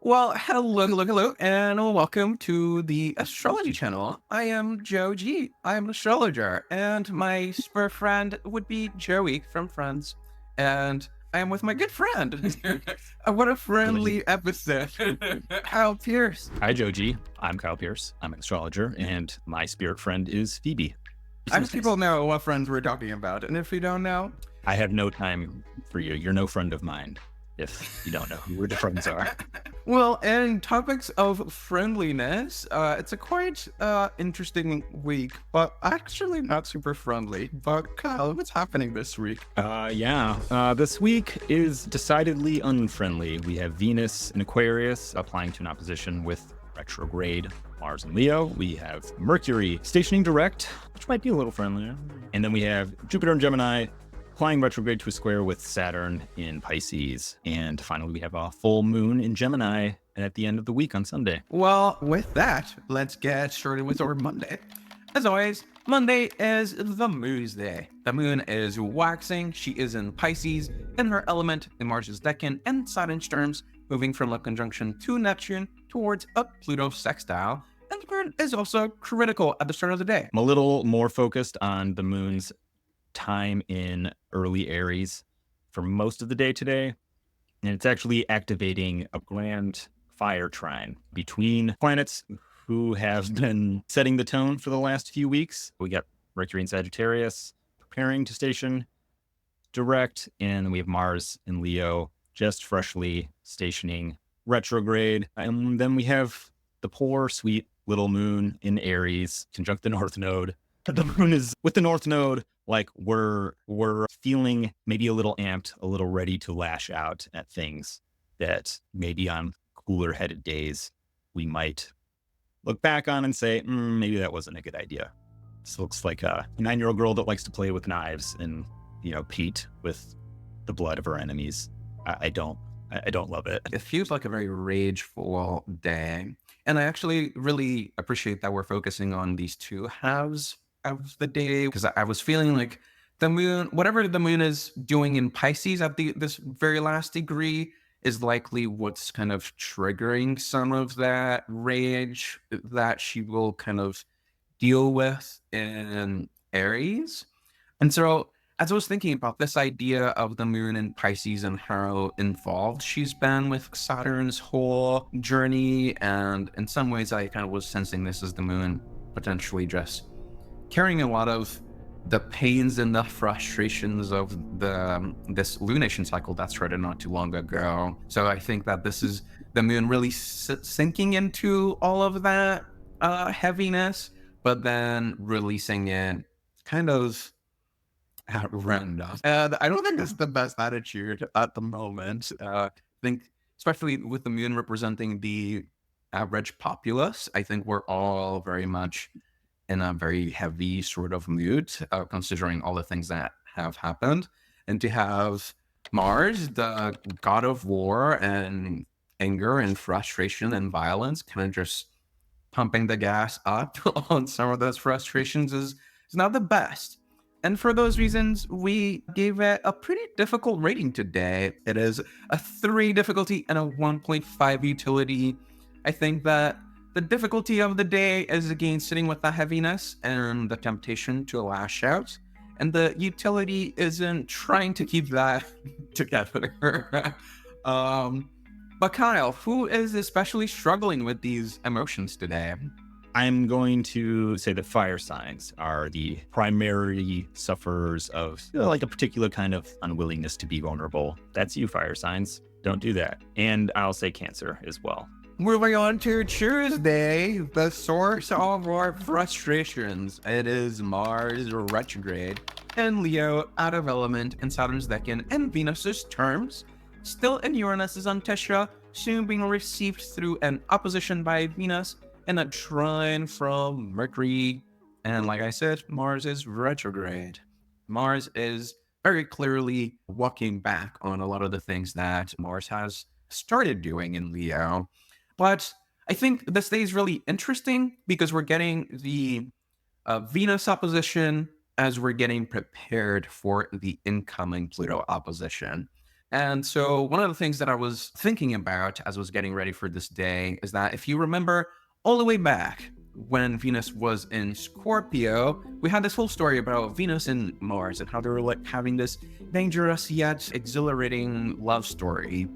Well, hello, and welcome to the Astrology Channel. I am Joe G. I am an astrologer, and my spur friend would be Joey from Friends. And I am with my good friend. What a Really? friendly episode. Kyle Pierce. Hi, Joji. I'm Kyle Pierce. I'm an astrologer, and my spirit friend is Phoebe. I hope people know what friends we're talking about, and if you don't know, I have no time for you. You're no friend of mine if you don't know who the friends are. well, in topics of friendliness, it's a quite interesting week, but actually not super friendly. But Kyle, what's happening this week? This week is decidedly unfriendly. We have Venus in Aquarius applying to an opposition with retrograde Mars and Leo. We have Mercury stationing direct, which might be a little friendlier. And then we have Jupiter and Gemini applying retrograde to a square with Saturn in Pisces. And finally, we have a full moon in Gemini at the end of the week on Sunday. Well, with that, let's get started with our Monday. As always, Monday is the Moon's Day. The moon is waxing. She is in Pisces in her element in Mars's decan and Saturn's terms, moving from a conjunction to Neptune towards a Pluto sextile. And the moon is also critical at the start of the day. I'm a little more focused on the moon's time in early Aries for most of the day today. And it's actually activating a grand fire trine between planets who have been setting the tone for the last few weeks. We got Mercury in Sagittarius preparing to station direct, and we have Mars in Leo just freshly stationing retrograde. And then we have the poor, sweet little moon in Aries conjunct the North Node. The moon is with the North Node, like we're feeling maybe a little amped, a little ready to lash out at things that maybe on cooler headed days we might look back on and say, maybe that wasn't a good idea. This looks like a 9-year-old girl that likes to play with knives and, peat with the blood of her enemies. I don't love it. It feels like a very rageful day. And I actually really appreciate that we're focusing on these two halves of the day, because I was feeling like the moon, whatever the moon is doing in Pisces at this very last degree, is likely what's kind of triggering some of that rage that she will kind of deal with in Aries. And so as I was thinking about this idea of the moon in Pisces and how involved she's been with Saturn's whole journey, and in some ways I kind of was sensing this as the moon potentially just carrying a lot of the pains and the frustrations of this lunation cycle that started not too long ago. So I think that this is the moon really sinking into all of that heaviness, but then releasing it kind of at random. And I don't think that's the best attitude at the moment. I think, especially with the moon representing the average populace, I think we're all very much in a very heavy sort of mood, considering all the things that have happened. And to have Mars, the god of war and anger and frustration and violence, kind of just pumping the gas up on some of those frustrations is not the best. And for those reasons, we gave it a pretty difficult rating today. It is a 3 difficulty and a 1.5 utility. I think that the difficulty of the day is again sitting with the heaviness and the temptation to lash out. And the utility isn't trying to keep that together. But Kyle, who is especially struggling with these emotions today? I'm going to say that fire signs are the primary sufferers of like a particular kind of unwillingness to be vulnerable. That's you, fire signs. Don't do that. And I'll say Cancer as well. Moving on to Tuesday, the source of our frustrations. It is Mars retrograde and Leo out of element in Saturn's decan and Venus's terms. Still in Uranus's antestia, soon being received through an opposition by Venus and a trine from Mercury. And like I said, Mars is retrograde. Mars is very clearly walking back on a lot of the things that Mars has started doing in Leo. But I think this day is really interesting because we're getting the Venus opposition as we're getting prepared for the incoming Pluto opposition. And so one of the things that I was thinking about as I was getting ready for this day is that if you remember all the way back when Venus was in Scorpio, we had this whole story about Venus and Mars and how they were like having this dangerous yet exhilarating love story.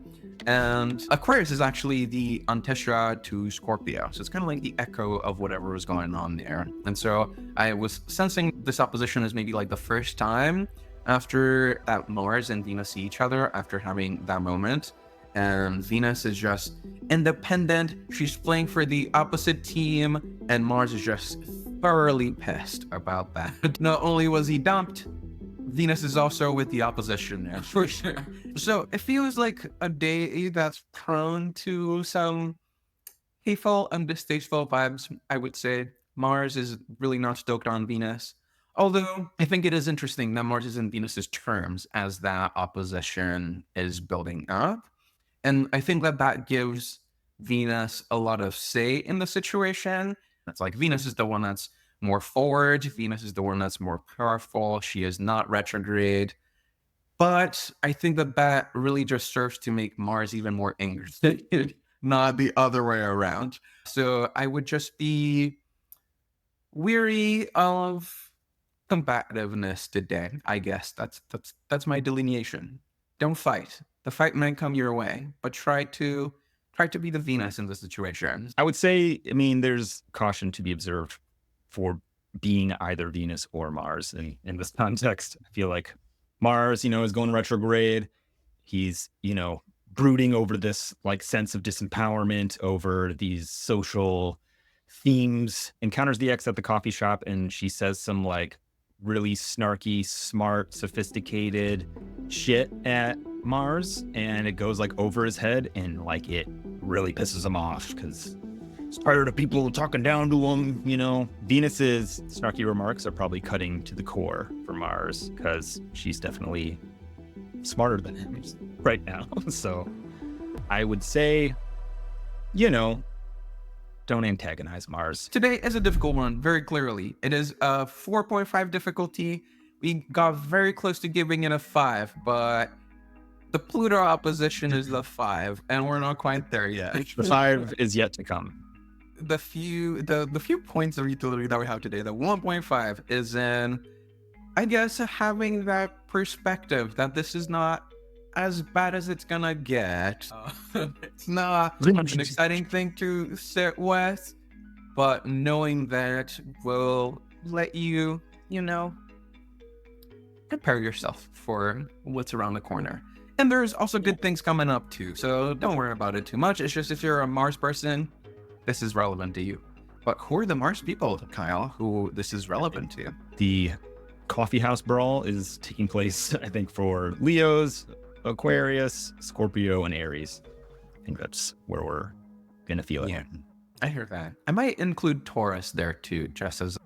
And Aquarius is actually the anteshra to Scorpio. So it's kind of like the echo of whatever was going on there. And so I was sensing this opposition as maybe like the first time after that Mars and Venus see each other after having that moment. And Venus is just independent. She's playing for the opposite team. And Mars is just thoroughly pissed about that. Not only was he dumped, Venus is also with the opposition there, for sure. So it feels like a day that's prone to some hateful and distasteful vibes, I would say. Mars is really not stoked on Venus. Although I think it is interesting that Mars is in Venus's terms as that opposition is building up. And I think that that gives Venus a lot of say in the situation. It's like Venus is the one that's more forward. Venus is the one that's more powerful. She is not retrograde. But I think that that really just serves to make Mars even more angry, not the other way around. So I would just be weary of combativeness today. I guess that's my delineation. Don't fight. The fight might come your way, but try to be the Venus in the situation. I would say, I mean, there's caution to be observed for being either Venus or Mars in this context. I feel like Mars, is going retrograde. He's, brooding over this like sense of disempowerment over these social themes, encounters the ex at the coffee shop, and she says some like really snarky, smart, sophisticated shit at Mars, and it goes like over his head, and like it really pisses him off because he's tired of people talking down to him. Venus's snarky remarks are probably cutting to the core for Mars because she's definitely smarter than him right now. So I would say, don't antagonize Mars. Today is a difficult one, very clearly. It is a 4.5 difficulty. We got very close to giving it a 5, but the Pluto opposition is the 5, and we're not quite there yet. The 5 is yet to come. The few points of utility that we have today, the 1.5 is in, I guess, having that perspective that this is not as bad as it's gonna get. It's not an exciting thing to sit with, but knowing that will let you, prepare yourself for what's around the corner. And there's also good things coming up too, so don't worry about it too much. It's just if you're a Mars person, this is relevant to you. But who are the Mars people, Kyle, who this is relevant to? The coffee house brawl is taking place, I think, for Leos, Aquarius, Scorpio, and Aries. I think that's where we're gonna feel it. Yeah, I hear that. I might include Taurus there too, just as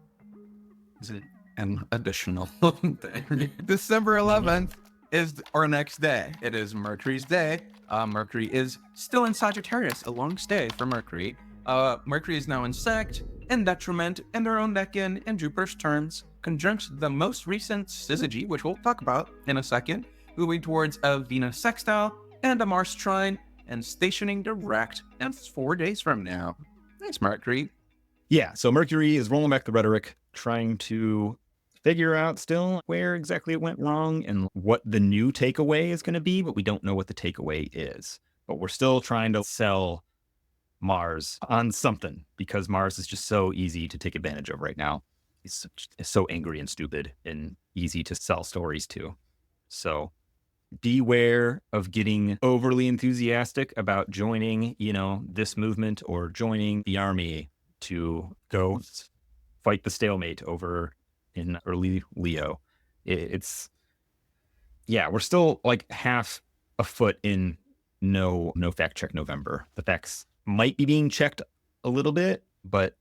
an additional thing. December 11th is our next day. It is Mercury's day. Mercury is still in Sagittarius, a long stay for Mercury. Mercury is now in sect, in detriment, in their own decan, in Jupiter's terms, conjunct the most recent syzygy, which we'll talk about in a second, moving towards a Venus sextile and a Mars trine, and stationing direct. And 4 days from now. Thanks, Mercury. Yeah, so Mercury is rolling back the rhetoric, trying to figure out still where exactly it went wrong and what the new takeaway is going to be, but we don't know what the takeaway is. But we're still trying to sell Mars on something because Mars is just so easy to take advantage of right now. He's so angry and stupid and easy to sell stories to. So beware of getting overly enthusiastic about joining, this movement or joining the army to go fight the stalemate over in early Leo. We're still like half a foot in no fact check November. The facts might be being checked a little bit, but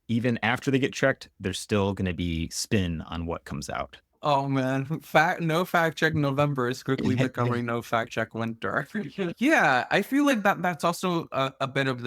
even after they get checked, there's still going to be spin on what comes out. Oh man, no fact check November is quickly becoming no fact check winter. Yeah, I feel like that's also a bit of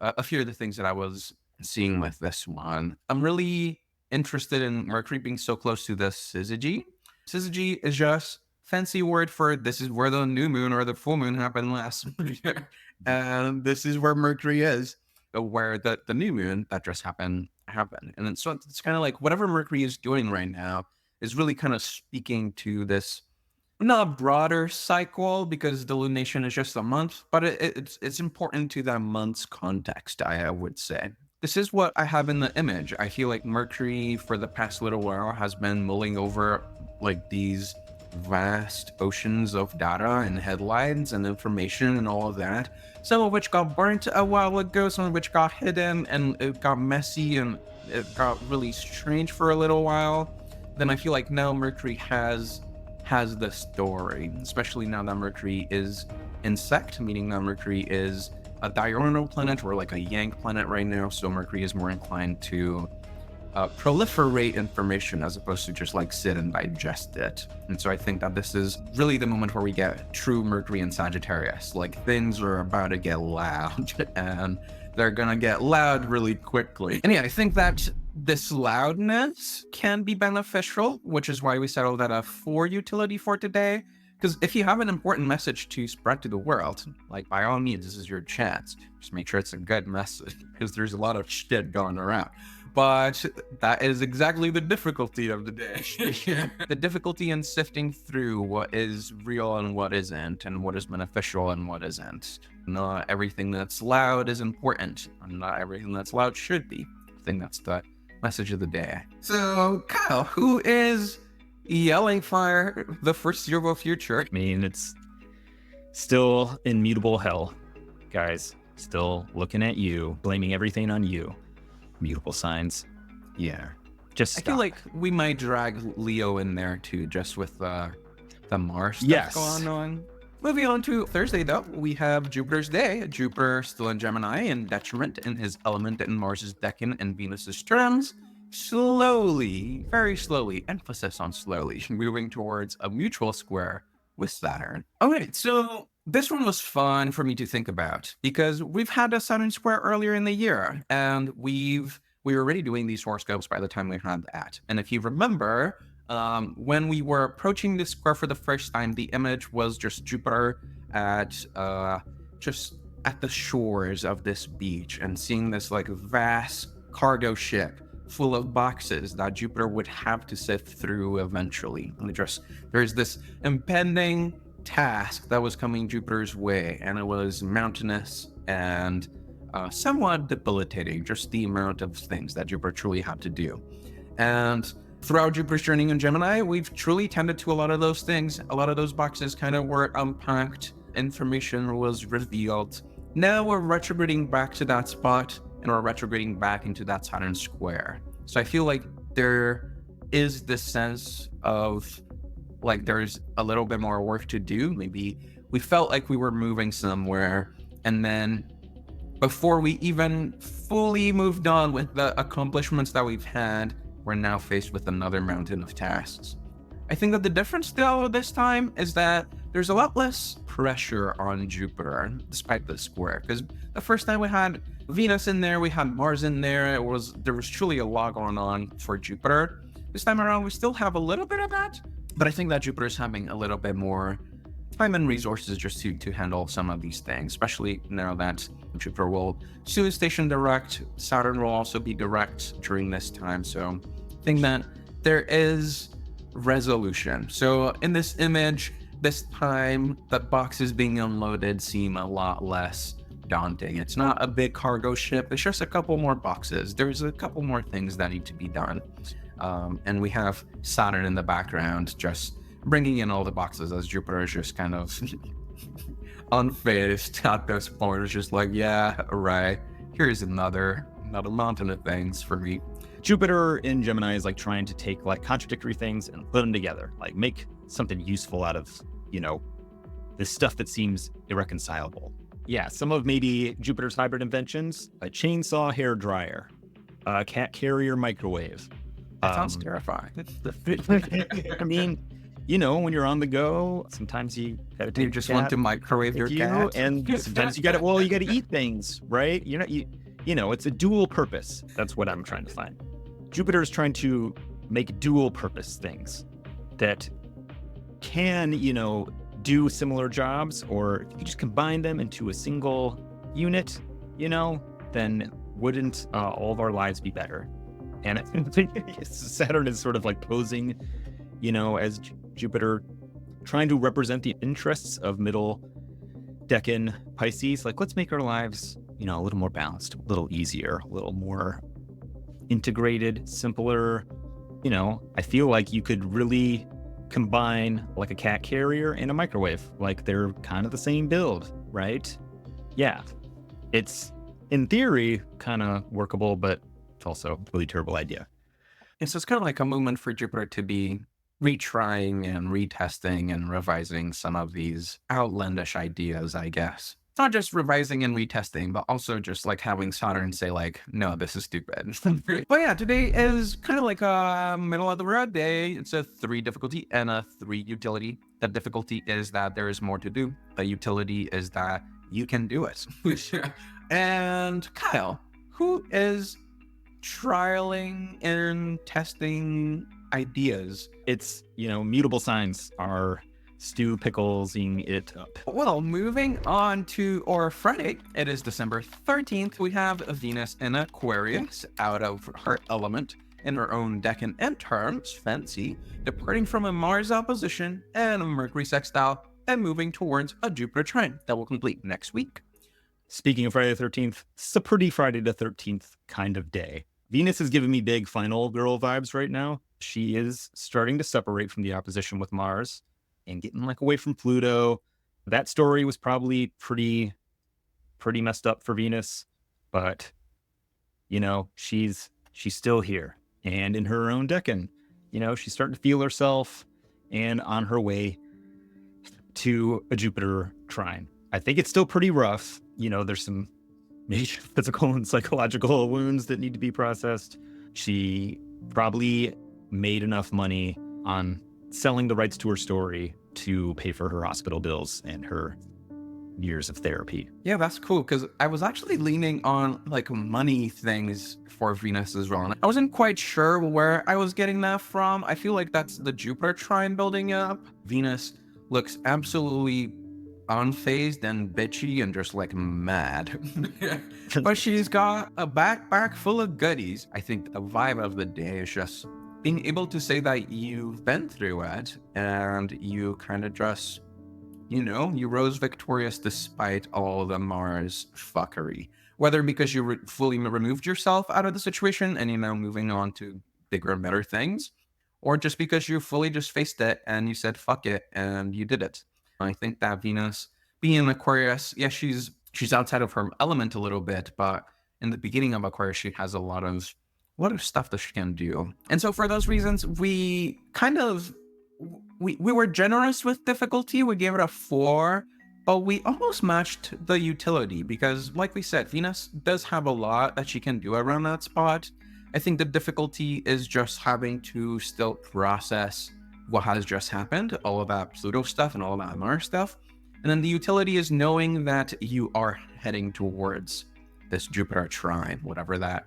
a few of the things that I was seeing with this one. I'm really interested in Mercury being so close to the syzygy. Syzygy is just fancy word for this is where the new moon or the full moon happened last year. And this is where Mercury is, where the new moon that just happened. And then, so it's kind of like whatever Mercury is doing right now is really kind of speaking to this not broader cycle because the lunation is just a month, but it's important to that month's context, I would say. This is what I have in the image. I feel like Mercury for the past little while has been mulling over like these vast oceans of data and headlines and information and all of that. Some of which got burnt a while ago, some of which got hidden and it got messy and it got really strange for a little while. Then I feel like now Mercury has the story, especially now that Mercury is insect, meaning that Mercury is a diurnal planet or like a yang planet right now. So Mercury is more inclined to proliferate information as opposed to just like sit and digest it. And so I think that this is really the moment where we get true Mercury in Sagittarius. Like things are about to get loud and they're gonna get loud really quickly. And yeah, I think that this loudness can be beneficial, which is why we settled at a 4 utility for today. Because if you have an important message to spread to the world, like by all means, this is your chance. Just make sure it's a good message because there's a lot of shit going around. But that is exactly the difficulty of the day. The difficulty in sifting through what is real and what isn't, and what is beneficial and what isn't. Not everything that's loud is important, and not everything that's loud should be. I think that's the message of the day. So, Kyle, who is yelling fire the foreseeable future? I mean, it's still immutable hell, guys. Still looking at you, blaming everything on you. Mutable signs. Yeah. Just stop. I feel like we might drag Leo in there too, just with the Mars stuff Yes. going on. Moving on to Thursday, though, we have Jupiter's day. Jupiter still in Gemini and detriment in his element in Mars's decan and Venus's trams. Slowly, very slowly, emphasis on slowly, moving towards a mutual square with Saturn. All right, so this one was fun for me to think about because we've had a Saturn square earlier in the year, and we were already doing these horoscopes by the time we had that. And if you remember, when we were approaching this square for the first time, the image was just Jupiter at just at the shores of this beach and seeing this like vast cargo ship full of boxes that Jupiter would have to sift through eventually. And there's this impending task that was coming Jupiter's way, and it was mountainous and somewhat debilitating, just the amount of things that Jupiter truly had to do. And throughout Jupiter's journey in Gemini, we've truly tended to a lot of those things. A lot of those boxes kind of were unpacked, information was revealed. Now we're retrograding back to that spot, and we're retrograding back into that Saturn square. So I feel like there is this sense of like there's a little bit more work to do. Maybe we felt like we were moving somewhere, and then before we even fully moved on with the accomplishments that we've had, we're now faced with another mountain of tasks. I think that the difference though this time is that there's a lot less pressure on Jupiter despite the square, because the first time we had Venus in there, we had Mars in there, there was truly a lot going on for Jupiter. This time around we still have a little bit of that, but I think that Jupiter's having a little bit more time and resources just to handle some of these things, especially now that Jupiter will soon station direct. Saturn will also be direct during this time, so I think that there is resolution. So in this image, this time the boxes being unloaded seem a lot less daunting. It's not a big cargo ship, it's just a couple more boxes. There's a couple more things that need to be done. And we have Saturn in the background just bringing in all the boxes as Jupiter is just kind of unfazed at this point. It's just like, yeah, right, here's another mountain of things for me. Jupiter in Gemini is like trying to take like contradictory things and put them together, like make something useful out of, this stuff that seems irreconcilable. Yeah, some of maybe Jupiter's hybrid inventions: a chainsaw hair dryer, a cat carrier microwave. That sounds terrifying. I mean, when you're on the go, sometimes you gotta take. You just want to microwave your cat, and sometimes you gotta eat things, right? It's a dual purpose. That's what I'm trying to find. Jupiter is trying to make dual purpose things that can, do similar jobs, or if you just combine them into a single unit, then wouldn't all of our lives be better? And I think Saturn is sort of like posing, as Jupiter, trying to represent the interests of middle decan Pisces. Like, let's make our lives, a little more balanced, a little easier, a little more integrated, simpler. I feel like you could really combine like a cat carrier and a microwave. Like, they're kind of the same build, right? Yeah. It's, in theory, kind of workable, but it's also a really terrible idea. And so it's kind of like a moment for Jupiter to be retrying and retesting and revising some of these outlandish ideas, I guess. It's not just revising and retesting, but also just like having Saturn say like, no, this is stupid. But yeah, today is kind of like a middle of the road day. It's a 3 difficulty and a 3 utility. The difficulty is that there is more to do. The utility is that you can do it. And Kyle, who is trialing and testing ideas? It's, mutable signs are stew picklesing it up. Well, moving on to our Friday, it is December 13th. We have Venus in Aquarius out of her element in her own decan and terms, fancy, departing from a Mars opposition and a Mercury sextile and moving towards a Jupiter trine that will complete next week. Speaking of Friday the 13th, it's a pretty Friday the 13th kind of day. Venus is giving me big final girl vibes right now. She is starting to separate from the opposition with Mars and getting like away from Pluto. That story was probably pretty messed up for Venus, but she's still here and in her own decan. She's starting to feel herself and on her way to a Jupiter trine. I think it's still pretty rough. There's some major physical and psychological wounds that need to be processed. She probably made enough money on selling the rights to her story to pay for her hospital bills and her years of therapy. Yeah, that's cool, because I was actually leaning on like money things for Venus as well. And I wasn't quite sure where I was getting that from. I feel like that's the Jupiter trine building up. Venus looks absolutely unfazed and bitchy and just like mad. But she's got a backpack full of goodies. I think the vibe of the day is just being able to say that you've been through it and you kind of just, you rose victorious despite all the Mars fuckery. Whether because you fully removed yourself out of the situation and you're now moving on to bigger and better things, or just because you fully just faced it and you said fuck it and you did it. I think that Venus being in Aquarius, yeah, she's outside of her element a little bit, but in the beginning of Aquarius, she has a lot of stuff that she can do. And so for those reasons, we kind of, we were generous with difficulty. We gave it a 4, but we almost matched the utility because, like we said, Venus does have a lot that she can do around that spot. I think the difficulty is just having to still process what has just happened, all of that Pluto stuff and all of that Mars stuff. And then the utility is knowing that you are heading towards this Jupiter trine, whatever that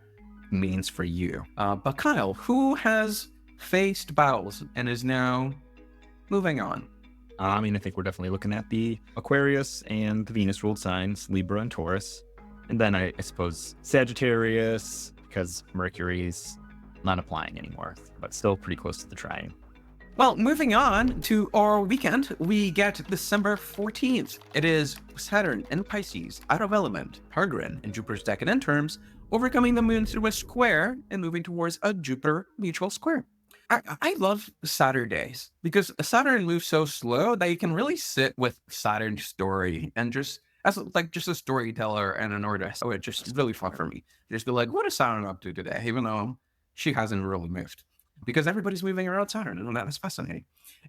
means for you. But Kyle, who has faced battles and is now moving on? I think we're definitely looking at the Aquarius and the Venus ruled signs, Libra and Taurus. And then I suppose Sagittarius, because Mercury's not applying anymore, but still pretty close to the trine. Well, moving on to our weekend, we get December 14th. It is Saturn in Pisces, out of element, Peregrine in Jupiter's decan and terms, overcoming the moon through a square and moving towards a Jupiter mutual square. I love Saturdays because Saturn moves so slow that you can really sit with Saturn's story and just as like just a storyteller and an artist. Oh, it's just really fun for me. Just be like, what is Saturn up to today? Even though she hasn't really moved. Because everybody's moving around Saturn, and that is fascinating.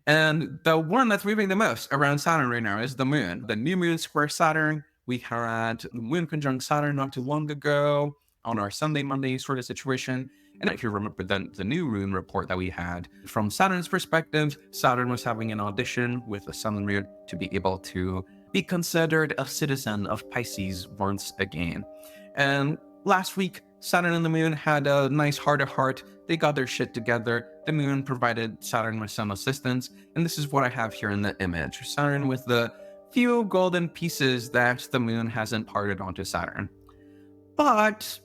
And the one that's moving the most around Saturn right now is the moon. The new moon square Saturn. We had the moon conjunct Saturn not too long ago on our Sunday, Monday sort of situation. And if you remember the new moon report that we had, from Saturn's perspective, Saturn was having an audition with the Sun and Moon to be able to be considered a citizen of Pisces once again. And last week, Saturn and the moon had a nice heart-to-heart. They got their shit together. The moon provided Saturn with some assistance, and this is what I have here in the image. Saturn with the few golden pieces that the moon has imparted onto Saturn. But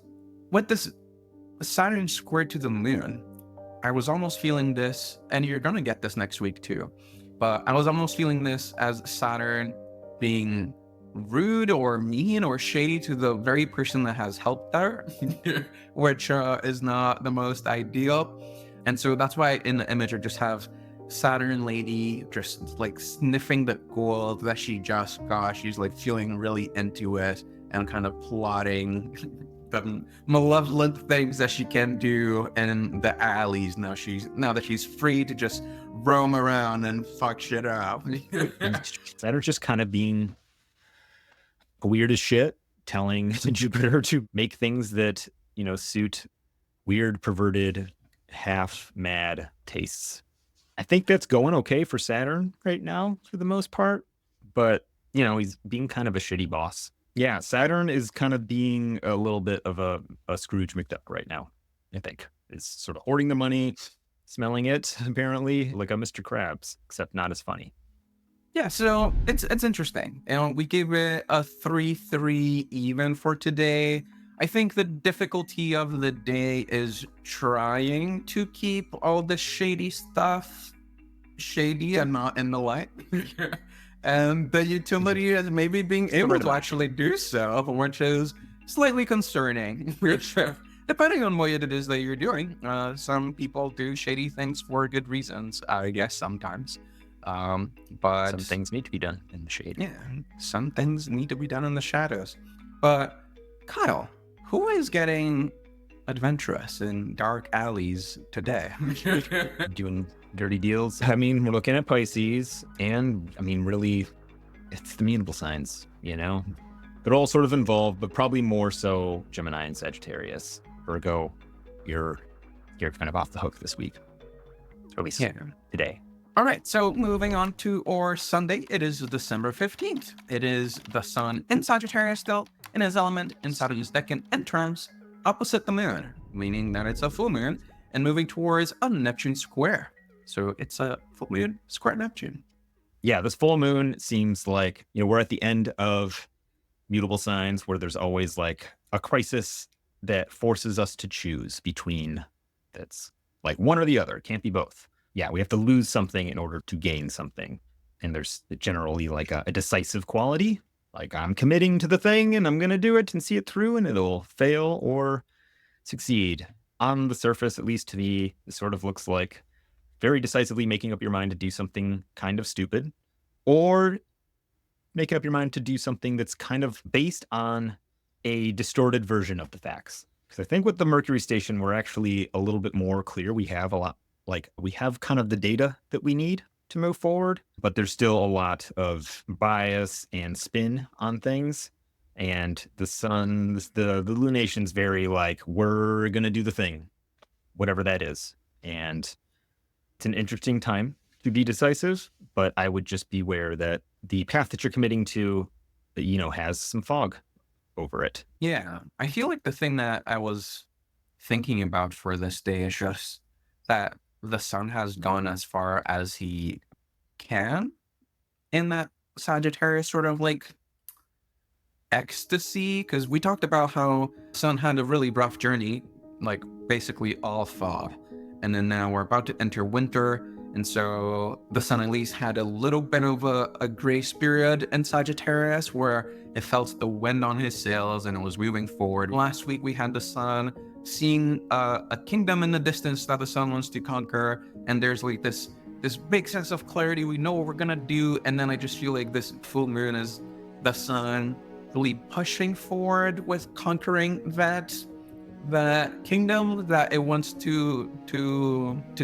with this Saturn squared to the moon, I was almost feeling this, and you're gonna get this next week too, but I was almost feeling this as Saturn being rude or mean or shady to the very person that has helped her, which is not the most ideal. And so that's why in the image I just have Saturn lady just like sniffing the gold that she just got. She's like feeling really into it and kind of plotting the malevolent things that she can do in the alleys. Now that she's free to just roam around and fuck shit up. Saturn's just kind of being weird as shit, telling Jupiter to make things that, suit weird, perverted, half mad tastes. I think that's going okay for Saturn right now for the most part, but he's being kind of a shitty boss. Yeah, Saturn is kind of being a little bit of a Scrooge McDuck right now, I think. It's sort of hoarding the money, smelling it, apparently, like a Mr. Krabs, except not as funny. Yeah, so it's interesting. We gave it a 3-3 even for today. I think the difficulty of the day is trying to keep all the shady stuff shady and not in the light. And the utility is maybe being able to actually do so, which is slightly concerning. Depending on what it is that you're doing. Some people do shady things for good reasons, I guess, sometimes. But some things need to be done in the shade. Yeah, some things need to be done in the shadows. But Kyle, who is getting adventurous in dark alleys today? Doing dirty deals. I mean, we're looking at Pisces, and really, it's the mutable signs, They're all sort of involved, but probably more so Gemini and Sagittarius. Virgo, you're kind of off the hook this week. Or at least today. All right, so moving on to our Sunday, it is December 15th. It is the sun in Sagittarius still, in his element, in Saturn's decan and terms, opposite the moon, meaning that it's a full moon, and moving towards a Neptune square. So it's a full moon square Neptune. Yeah, this full moon seems like, we're at the end of mutable signs where there's always like a crisis that forces us to choose between that's like one or the other. It can't be both. Yeah, we have to lose something in order to gain something. And there's generally like a decisive quality. Like I'm committing to the thing and I'm going to do it and see it through and it'll fail or succeed. On the surface, at least to me, it sort of looks like very decisively making up your mind to do something kind of stupid or make up your mind to do something that's kind of based on a distorted version of the facts. Because I think with the Mercury station, we're actually a little bit more clear. We have kind of the data that we need to move forward, but there's still a lot of bias and spin on things. And the sun, the lunation's very like, we're going to do the thing, whatever that is. And it's an interesting time to be decisive, but I would just beware that the path that you're committing to, has some fog over it. Yeah, I feel like the thing that I was thinking about for this day is just that the sun has gone as far as he can in that Sagittarius sort of like ecstasy, because we talked about how sun had a really rough journey, like basically all fall, and then now we're about to enter winter, and so the sun at least had a little bit of a grace period in Sagittarius where it felt the wind on his sails and it was moving forward. Last week we had the sun seeing a kingdom in the distance that the sun wants to conquer, and there's like this big sense of clarity. We know what we're gonna do, and then I just feel like this full moon is the sun really pushing forward with conquering that kingdom that it wants to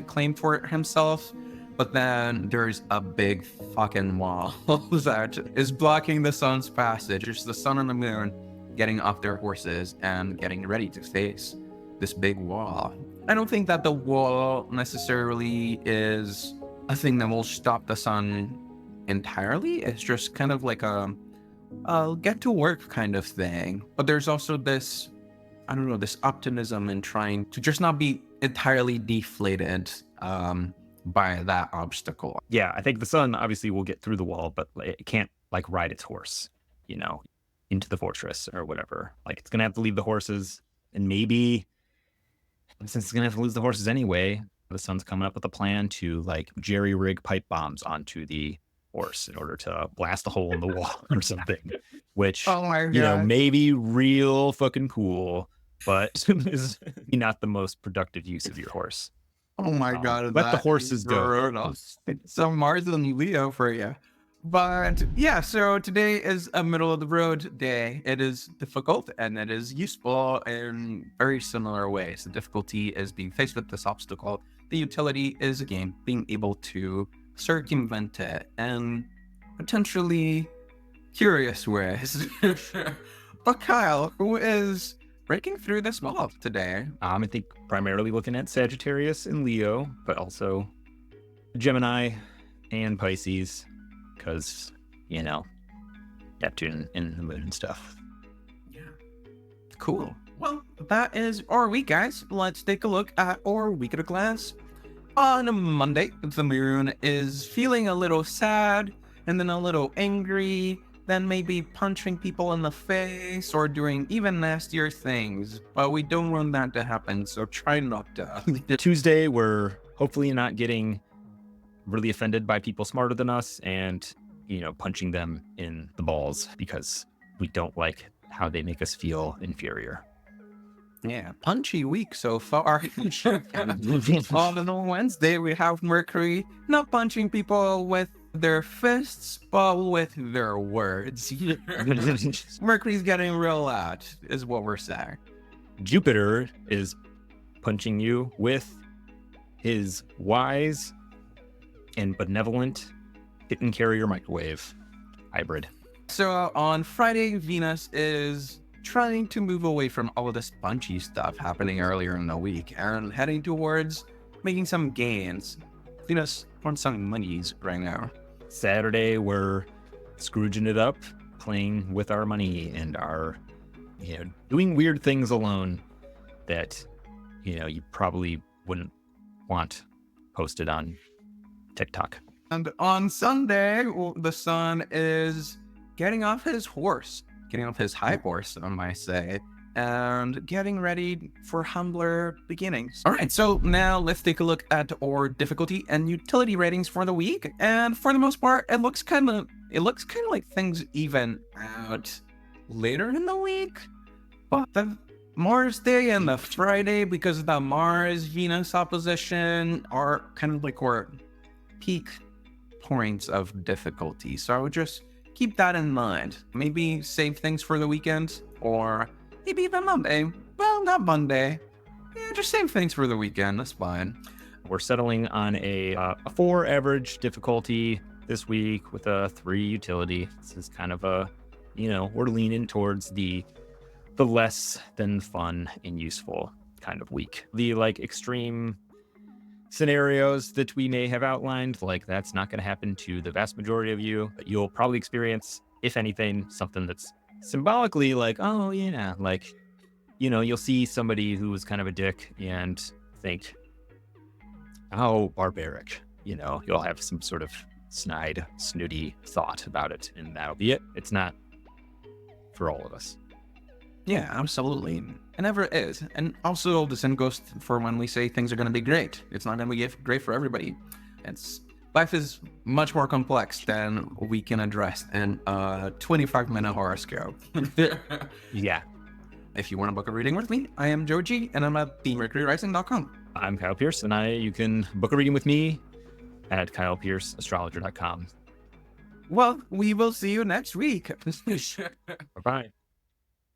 claim for himself. But then there's a big fucking wall that is blocking the sun's passage. It's the sun and the moon getting off their horses and getting ready to face this big wall. I don't think that the wall necessarily is a thing that will stop the sun entirely. It's just kind of like a get to work kind of thing. But there's also this I don't know, this optimism and trying to just not be entirely deflated by that obstacle. Yeah, I think the sun obviously will get through the wall, but it can't like ride its horse, into the fortress or whatever. Like it's gonna have to leave the horses, and maybe since it's gonna have to lose the horses anyway, the sun's coming up with a plan to like jerry rig pipe bombs onto the horse in order to blast a hole in the wall or something, which Oh my God. maybe real fucking cool, but is not the most productive use of your horse. Oh my God. Let the that horses is go. brutal. So Mars and Leo for you. But yeah, so today is a middle of the road day. It is difficult and it is useful in very similar ways. The difficulty is being faced with this obstacle. The utility is, again, being able to circumvent it in potentially curious ways. But Kyle, who is breaking through this wall today? I think primarily looking at Sagittarius and Leo, but also Gemini and Pisces, because, Neptune and the moon and stuff. Yeah. Cool. Well, that is our week, guys. Let's take a look at our week at a glance. On Monday, the moon is feeling a little sad and then a little angry, then maybe punching people in the face or doing even nastier things. But we don't want that to happen, so try not to. Tuesday, we're hopefully not getting really offended by people smarter than us and, punching them in the balls because we don't like how they make us feel inferior. Yeah, punchy week so far. On Wednesday, we have Mercury not punching people with their fists, but with their words. Mercury's getting real loud, is what we're saying. Jupiter is punching you with his wise and benevolent hit and carry your microwave hybrid. So on Friday, Venus is trying to move away from all of this punchy stuff happening earlier in the week and heading towards making some gains. Venus wants some monies right now. Saturday, we're Scrooging it up, playing with our money and our, doing weird things alone that, you probably wouldn't want posted on TikTok. And on Sunday, the sun is getting off his horse, getting off his high horse, I might say, and getting ready for humbler beginnings. All right, so now let's take a look at our difficulty and utility ratings for the week. And for the most part, it looks kind of like things even out later in the week. But the Mars Day and the Friday, because of the Mars-Venus opposition, are kind of like our peak points of difficulty. So I would just keep that in mind. Maybe save things for the weekend, or maybe even Monday. Well, not Monday. Yeah, just save things for the weekend. That's fine. We're settling on a 4 average difficulty this week with a 3 utility. This is kind of a, we're leaning towards the less than fun and useful kind of week. The extreme scenarios that we may have outlined, that's not going to happen to the vast majority of you, but you'll probably experience, if anything, something that's symbolically you'll see somebody who was kind of a dick and think, how barbaric, you'll have some sort of snide, snooty thought about it, and that'll be it. It's not for all of us. Yeah, absolutely. It never is. And also, the same goes for when we say things are going to be great. It's not going to be great for everybody. Life is much more complex than we can address in a 25-minute horoscope. Yeah. If you want to book a reading with me, I am Joji, and I'm at themercuryrising.com. I'm Kyle Pierce, and you can book a reading with me at kylepierceastrologer.com. Well, we will see you next week. Bye-bye.